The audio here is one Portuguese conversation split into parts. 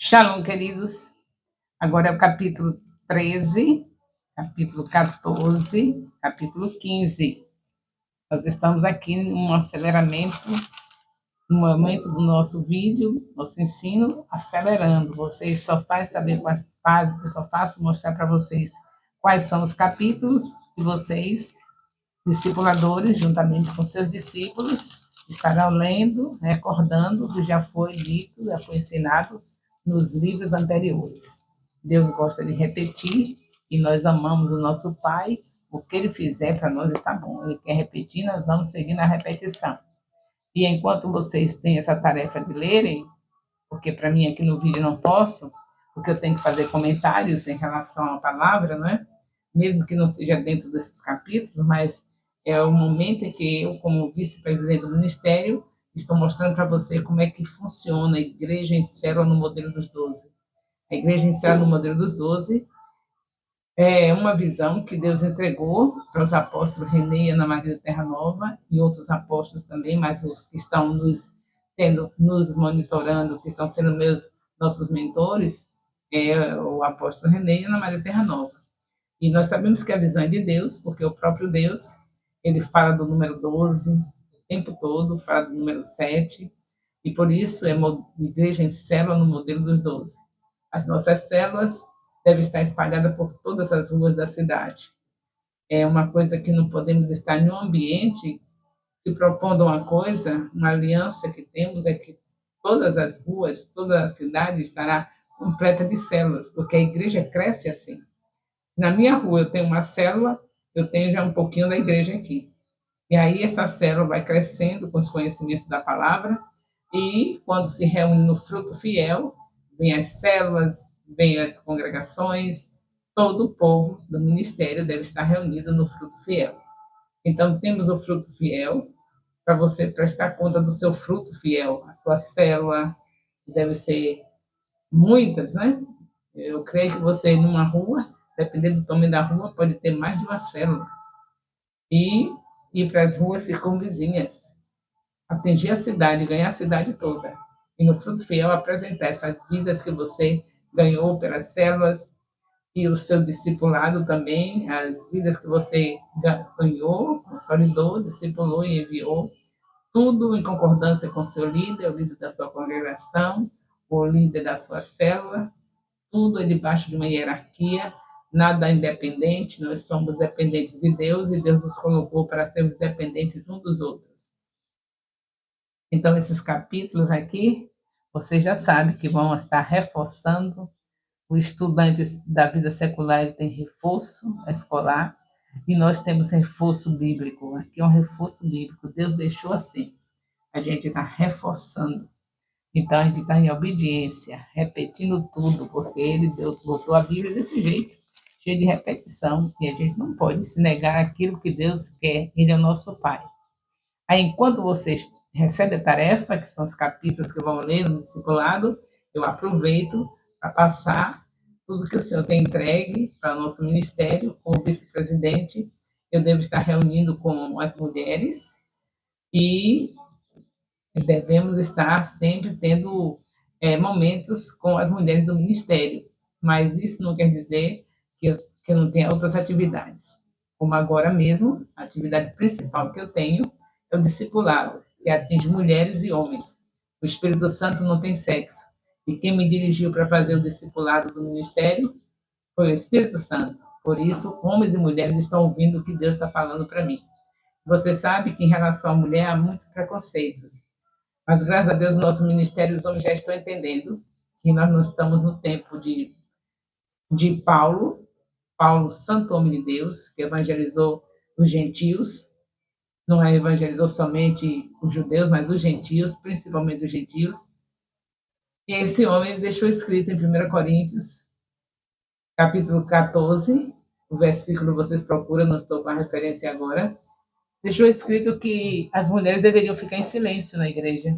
Shalom, queridos. Agora é o capítulo 13, capítulo 14, capítulo 15. Nós estamos aqui num aceleramento, no momento do nosso vídeo, nosso ensino, acelerando. Vocês só fazem saber quais fases, eu só faço mostrar para vocês quais são os capítulos que vocês, discipuladores, juntamente com seus discípulos, estarão lendo, recordando o que já foi dito, já foi ensinado nos livros anteriores. Deus gosta de repetir e nós amamos o nosso Pai. O que Ele fizer para nós está bom. Ele quer repetir, nós vamos seguir na repetição. E enquanto vocês têm essa tarefa de lerem, porque para mim aqui no vídeo não posso, porque eu tenho que fazer comentários em relação à palavra, não é? Mesmo que não seja dentro desses capítulos, mas é o momento em que eu, como vice-presidente do ministério, estou mostrando para você como é que funciona a igreja em célula no modelo dos 12. A igreja em célula no modelo dos 12 é uma visão que Deus entregou para os apóstolos René e Ana Maria Terra Nova e outros apóstolos também, mas os que estão nos monitorando, que estão sendo nossos mentores, é o apóstolo René e Ana Maria Terra Nova. E nós sabemos que a visão é de Deus, porque o próprio Deus, ele fala do número 12 o tempo todo, fala do número 7, e por isso é igreja em célula no modelo dos 12. As nossas células devem estar espalhadas por todas as ruas da cidade. É uma coisa que não podemos estar em um ambiente se propondo uma coisa, uma aliança que temos é que todas as ruas, toda a cidade estará completa de células, porque a igreja cresce assim. Na minha rua eu tenho uma célula, eu tenho já um pouquinho da igreja aqui. E aí essa célula vai crescendo com os conhecimentos da palavra e quando se reúne no fruto fiel, vem as células, vem as congregações, todo o povo do ministério deve estar reunido no fruto fiel. Então temos o fruto fiel para você prestar conta do seu fruto fiel, a sua célula deve ser muitas, né? Eu creio que você numa rua, dependendo do tamanho da rua, pode ter mais de uma célula. E ir para as ruas circunvizinhas, atingir a cidade, ganhar a cidade toda. E no fruto fiel apresentar essas vidas que você ganhou pelas células e o seu discipulado também, as vidas que você ganhou, consolidou, discipulou e enviou, tudo em concordância com o seu líder, o líder da sua congregação, o líder da sua célula, tudo é debaixo de uma hierarquia, nada independente, nós somos dependentes de Deus e Deus nos colocou para sermos dependentes uns dos outros. Então, esses capítulos aqui, vocês já sabem que vão estar reforçando. Os estudantes da vida secular têm reforço escolar e nós temos reforço bíblico. Aqui é um reforço bíblico. Deus deixou assim. A gente está reforçando. Então, a gente está em obediência, repetindo tudo, porque Deus botou a Bíblia desse jeito, cheio de repetição, e a gente não pode se negar aquilo que Deus quer. Ele é o nosso Pai. Aí, enquanto vocês recebem a tarefa, que são os capítulos que vão ler no discipulado, eu aproveito para passar tudo que o Senhor tem entregue para o nosso ministério, como vice-presidente, eu devo estar reunindo com as mulheres e devemos estar sempre tendo momentos com as mulheres do ministério, mas isso não quer dizer que eu não tenha outras atividades. Como agora mesmo, a atividade principal que eu tenho é o discipulado, que atinge mulheres e homens. O Espírito Santo não tem sexo. E quem me dirigiu para fazer o discipulado do ministério foi o Espírito Santo. Por isso, homens e mulheres estão ouvindo o que Deus está falando para mim. Você sabe que em relação à mulher há muitos preconceitos. Mas, graças a Deus, no nosso ministério, os homens já estão entendendo que nós não estamos no tempo de Paulo, santo homem de Deus, que evangelizou os gentios, não evangelizou somente os judeus, mas os gentios, principalmente os gentios. E esse homem deixou escrito em 1 Coríntios, capítulo 14, o versículo vocês procuram, não estou com a referência agora, deixou escrito que as mulheres deveriam ficar em silêncio na igreja.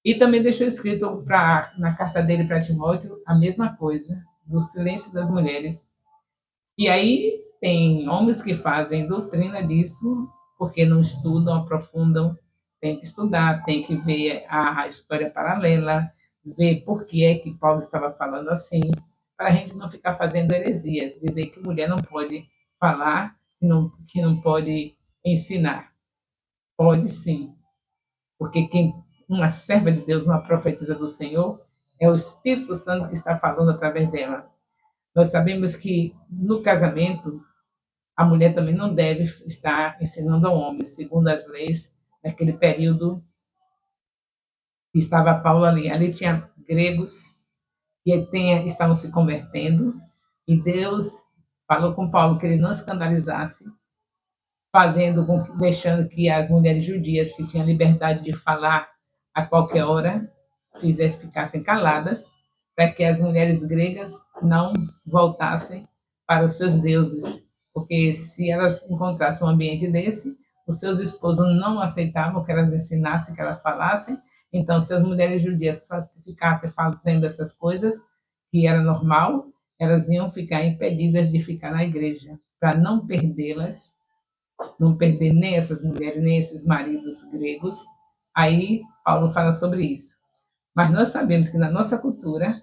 E também deixou escrito na carta dele para Timóteo a mesma coisa, do silêncio das mulheres. E aí tem homens que fazem doutrina disso, porque não estudam, aprofundam, tem que estudar, tem que ver a história paralela, ver por que é que Paulo estava falando assim, para a gente não ficar fazendo heresias, dizer que mulher não pode falar, que não pode ensinar. Pode sim, porque quem uma serva de Deus, uma profetisa do Senhor, é o Espírito Santo que está falando através dela. Nós sabemos que no casamento a mulher também não deve estar ensinando ao homem, segundo as leis naquele período que estava Paulo ali. Ali tinha gregos que estavam se convertendo, e Deus falou com Paulo que ele não escandalizasse, deixando que as mulheres judias que tinham liberdade de falar a qualquer hora ficassem caladas, para que as mulheres gregas não voltassem para os seus deuses, porque se elas encontrassem um ambiente desse, os seus esposos não aceitavam que elas ensinassem, que elas falassem. Então, se as mulheres judias ficassem falando essas coisas, que era normal, elas iam ficar impedidas de ficar na igreja, para não perdê-las, não perder nem essas mulheres, nem esses maridos gregos. Aí Paulo fala sobre isso. Mas nós sabemos que na nossa cultura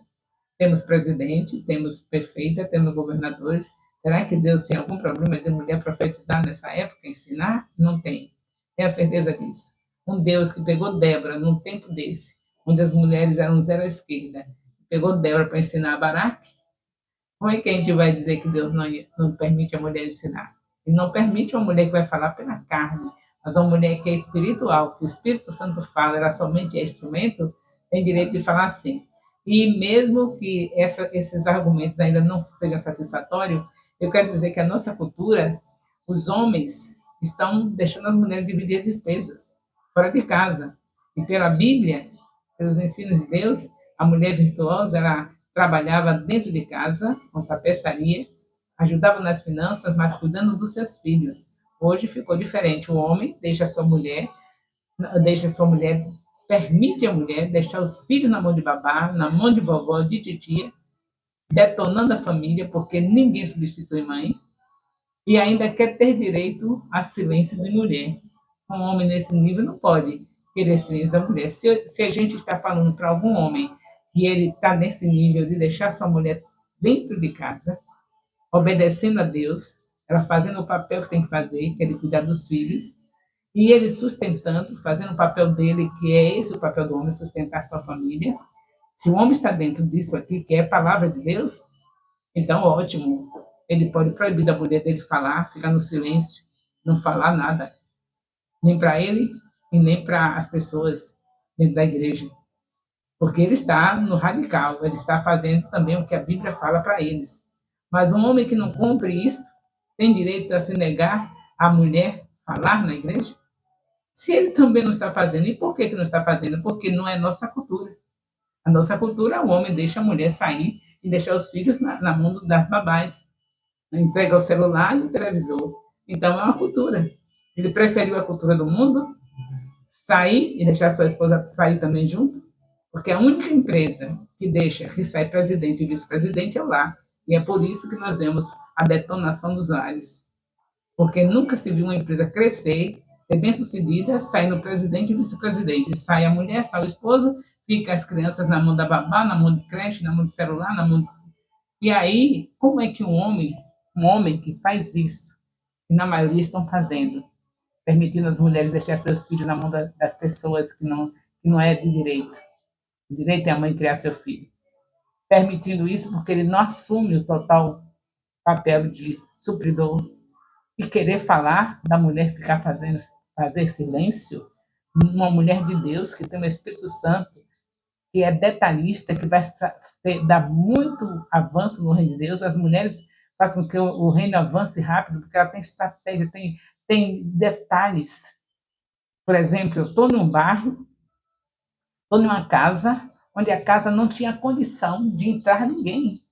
temos presidente, temos prefeita, temos governadores. Será que Deus tem algum problema de mulher profetizar nessa época, ensinar? Não tem. Tenho certeza disso. Um Deus que pegou Débora num tempo desse, onde as mulheres eram zero à esquerda, pegou Débora para ensinar a Baraque. Como é que a gente vai dizer que Deus não permite a mulher ensinar? Ele não permite uma mulher que vai falar pela carne, mas uma mulher que é espiritual, que o Espírito Santo fala, ela somente é instrumento, tem direito de falar assim. E mesmo que esses argumentos ainda não sejam satisfatórios, eu quero dizer que a nossa cultura, os homens estão deixando as mulheres dividir as despesas fora de casa. E pela Bíblia, pelos ensinos de Deus, a mulher virtuosa, ela trabalhava dentro de casa, com tapeçaria, ajudava nas finanças, mas cuidando dos seus filhos. Hoje ficou diferente. O homem deixa a sua mulher, permite a mulher deixar os filhos na mão de babá, na mão de vovó, de titia, detonando a família, porque ninguém substitui mãe, e ainda quer ter direito a silêncio de mulher. Um homem nesse nível não pode querer silêncio da mulher. Se a gente está falando para algum homem que ele está nesse nível de deixar sua mulher dentro de casa, obedecendo a Deus, ela fazendo o papel que tem que fazer, que é de cuidar dos filhos, e ele sustentando, fazendo o papel dele, que é esse o papel do homem, sustentar sua família. Se o homem está dentro disso aqui, que é a palavra de Deus, então ótimo. Ele pode proibir da mulher dele falar, ficar no silêncio, não falar nada, nem para ele e nem para as pessoas dentro da igreja. Porque ele está no radical, ele está fazendo também o que a Bíblia fala para eles. Mas um homem que não cumpre isso tem direito a se negar a mulher falar na igreja? Se ele também não está fazendo, e por que não está fazendo? Porque não é nossa cultura. A nossa cultura, o homem deixa a mulher sair e deixar os filhos na mão das babás. Entrega o celular e o televisor. Então é uma cultura. Ele preferiu a cultura do mundo, sair e deixar sua esposa sair também junto, porque a única empresa que deixa que sai presidente e vice-presidente é o lar. E é por isso que nós vemos a detonação dos lares. Porque nunca se viu uma empresa crescer, ser bem-sucedida, saindo presidente e vice-presidente. Sai a mulher, sai o esposo, fica as crianças na mão da babá, na mão de creche, na mão de celular, na mão de... E aí, como é que um homem que faz isso, que na maioria estão fazendo, permitindo as mulheres deixar seus filhos na mão das pessoas que não é de direito. O direito é a mãe criar seu filho. Permitindo isso porque ele não assume o total papel de supridor e querer falar da mulher ficar fazer silêncio, uma mulher de Deus que tem o Espírito Santo, que é detalhista, que vai dar muito avanço no reino de Deus. As mulheres fazem com que o reino avance rápido, porque ela tem estratégia, tem detalhes. Por exemplo, eu estou num bairro, estou numa casa, onde a casa não tinha condição de entrar ninguém.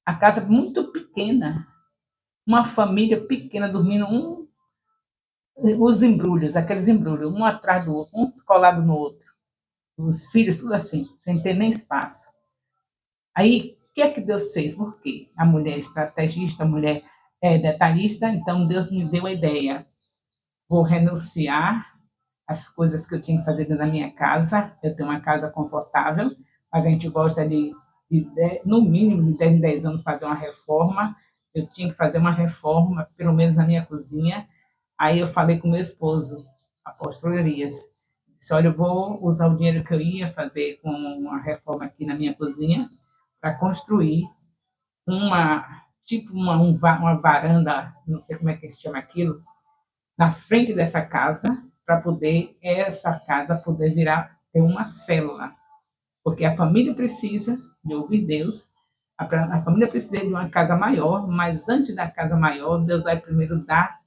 A casa muito pequena, uma família pequena dormindo os embrulhos, aqueles embrulhos, um atrás do outro, um colado no outro. Os filhos, tudo assim, sem ter nem espaço. Aí, o que é que Deus fez? Por quê? A mulher estrategista, a mulher detalhista, então Deus me deu a ideia. Vou renunciar às coisas que eu tinha que fazer dentro da minha casa. Eu tenho uma casa confortável, mas a gente gosta no mínimo, de 10 em 10 anos, fazer uma reforma. Eu tinha que fazer uma reforma, pelo menos na minha cozinha. Aí eu falei com meu esposo, apóstolo Elias, disse, olha, eu vou usar o dinheiro que eu ia fazer com uma reforma aqui na minha cozinha para construir uma varanda, não sei como é que se chama aquilo, na frente dessa casa, para poder essa casa poder virar ter uma célula, porque a família precisa de ouvir Deus, a família precisa de uma casa maior, mas antes da casa maior, Deus vai primeiro dar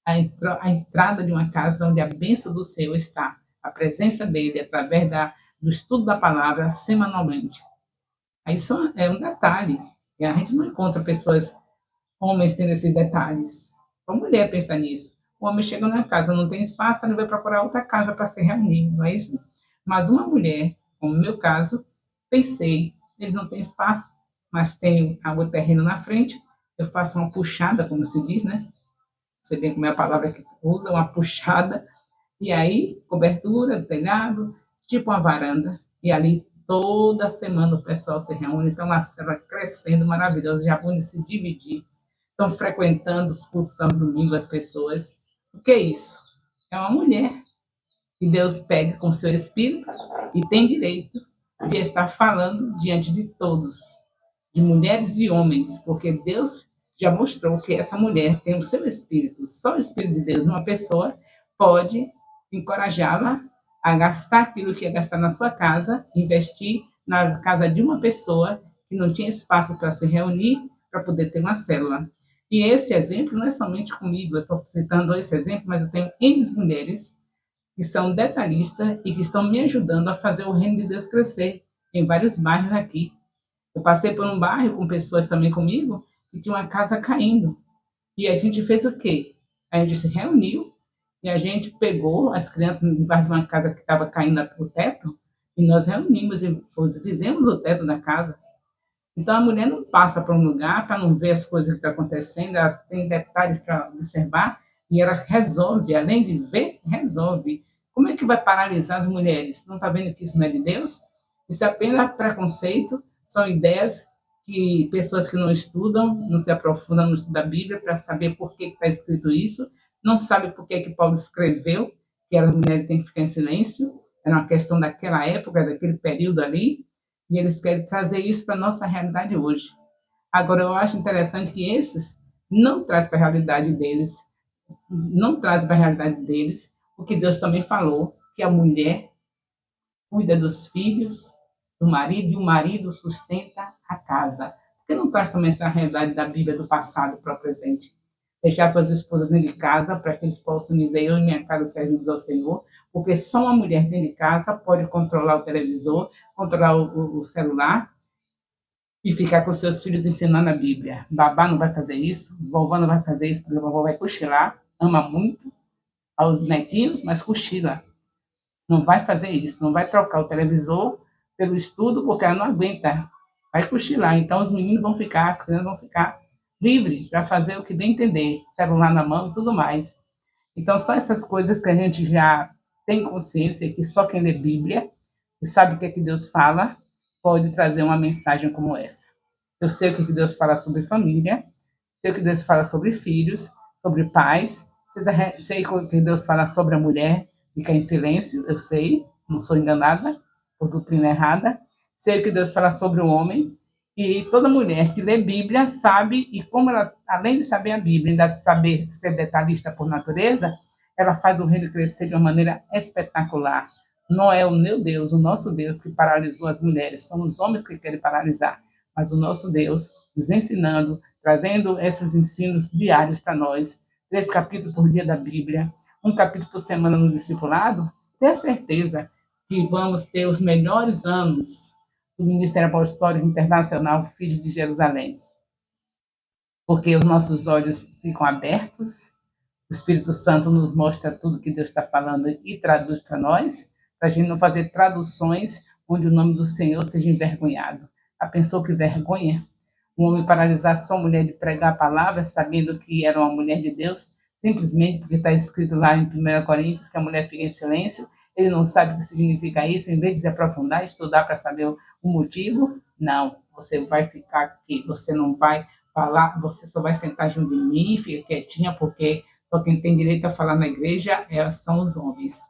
a entrada de uma casa onde a bênção do Senhor está, a presença dele, através do estudo da palavra semanalmente. Aí isso é um detalhe, e a gente não encontra pessoas, homens, tendo esses detalhes. Só mulher pensa nisso. O homem chega na casa, não tem espaço, ele vai procurar outra casa para se reunir, não é isso? Mas uma mulher, como no meu caso, pensei, eles não têm espaço, mas tem o terreno na frente, eu faço uma puxada, como se diz, né? Você vê como é a palavra que usa, uma puxada, e aí, cobertura, telhado, tipo uma varanda, e ali toda semana o pessoal se reúne, então a célula crescendo, maravilhosa, já vão se dividir, estão frequentando os cultos ao domingo as pessoas. O que é isso? É uma mulher que Deus pega com seu espírito e tem direito de estar falando diante de todos, de mulheres e homens, porque Deus já mostrou que essa mulher tem o seu espírito. Só o Espírito de Deus numa pessoa pode encorajá-la a gastar aquilo que ia gastar na sua casa, investir na casa de uma pessoa que não tinha espaço para se reunir, para poder ter uma célula. E esse exemplo não é somente comigo, eu estou citando esse exemplo, mas eu tenho N mulheres que são detalhistas e que estão me ajudando a fazer o reino de Deus crescer em vários bairros aqui. Eu passei por um bairro com pessoas também comigo que tinha uma casa caindo. E a gente fez o quê? A gente se reuniu e a gente pegou as crianças debaixo de uma casa que estava caindo o teto e nós reunimos e fizemos o teto da casa. Então a mulher não passa para um lugar para não ver as coisas que estão acontecendo, ela tem detalhes para observar e ela resolve, além de ver, resolve. Como é que vai paralisar as mulheres? Não está vendo que isso não é de Deus? Isso é apenas preconceito, são ideias que pessoas que não estudam, não se aprofundam no estudo da Bíblia para saber por que está escrito isso, não sabe por que Paulo escreveu que as mulheres têm que ficar em silêncio, era uma questão daquela época, daquele período ali, e eles querem trazer isso para a nossa realidade hoje. Agora, eu acho interessante que esses não trazem para a realidade deles, não trazem para a realidade deles o que Deus também falou, que a mulher cuida dos filhos, do marido, e o marido sustenta a casa. Por que não traz também essa realidade da Bíblia do passado para o presente? Deixar suas esposas dentro de casa para que eles possam dizer, eu e minha casa servimos ao Senhor, porque só uma mulher dentro de casa pode controlar o televisor, controlar o celular e ficar com seus filhos ensinando a Bíblia. Babá não vai fazer isso, vovó não vai fazer isso, porque a vovó vai cochilar, ama muito aos netinhos, mas cochila. Não vai fazer isso, não vai trocar o televisor pelo estudo, porque ela não aguenta. Vai cochilar. Então, os meninos vão ficar, as crianças vão ficar livres para fazer o que bem entender, celular na mão e tudo mais. Então, só essas coisas que a gente já tem consciência, que só quem lê Bíblia e sabe o que é que Deus fala, pode trazer uma mensagem como essa. Eu sei o que Deus fala sobre família, sei o que Deus fala sobre filhos, sobre pais, sei o que Deus fala sobre a mulher, fica em silêncio, eu sei, não sou enganada por doutrina errada. Sei o que Deus fala sobre o homem, e toda mulher que lê Bíblia sabe, e como ela, além de saber a Bíblia, ainda saber ser detalhista por natureza, ela faz o reino crescer de uma maneira espetacular. Não é o meu Deus, o nosso Deus, que paralisou as mulheres, são os homens que querem paralisar, mas o nosso Deus nos ensinando, trazendo esses ensinos diários para nós, 3 capítulos por dia da Bíblia, um capítulo por semana no discipulado, tenha certeza que vamos ter os melhores anos do Ministério Apostólico Internacional Filhos de Jerusalém. Porque os nossos olhos ficam abertos, o Espírito Santo nos mostra tudo que Deus está falando e traduz para nós, para a gente não fazer traduções onde o nome do Senhor seja envergonhado. A pensou que vergonha? Um homem paralisar só a mulher de pregar a palavra, sabendo que era uma mulher de Deus, simplesmente porque está escrito lá em 1 Coríntios que a mulher fica em silêncio, ele não sabe o que significa isso, em vez de se aprofundar, estudar para saber o motivo, não, você vai ficar aqui, você não vai falar, você só vai sentar junto de mim, fica quietinha, porque só quem tem direito a falar na igreja são os homens.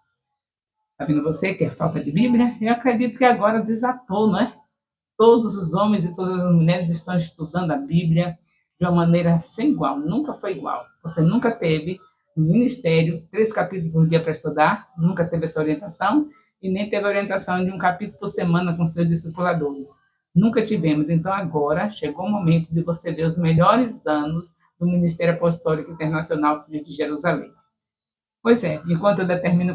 Está vendo você que é falta de Bíblia? Eu acredito que agora desatou, não é? Todos os homens e todas as mulheres estão estudando a Bíblia de uma maneira sem igual, nunca foi igual. Você nunca teve no ministério 3 capítulos por dia para estudar, nunca teve essa orientação e nem teve a orientação de um capítulo por semana com seus discipuladores. Nunca tivemos. Então agora chegou o momento de você ver os melhores anos do Ministério Apostólico Internacional Filho de Jerusalém. Pois é, enquanto eu determino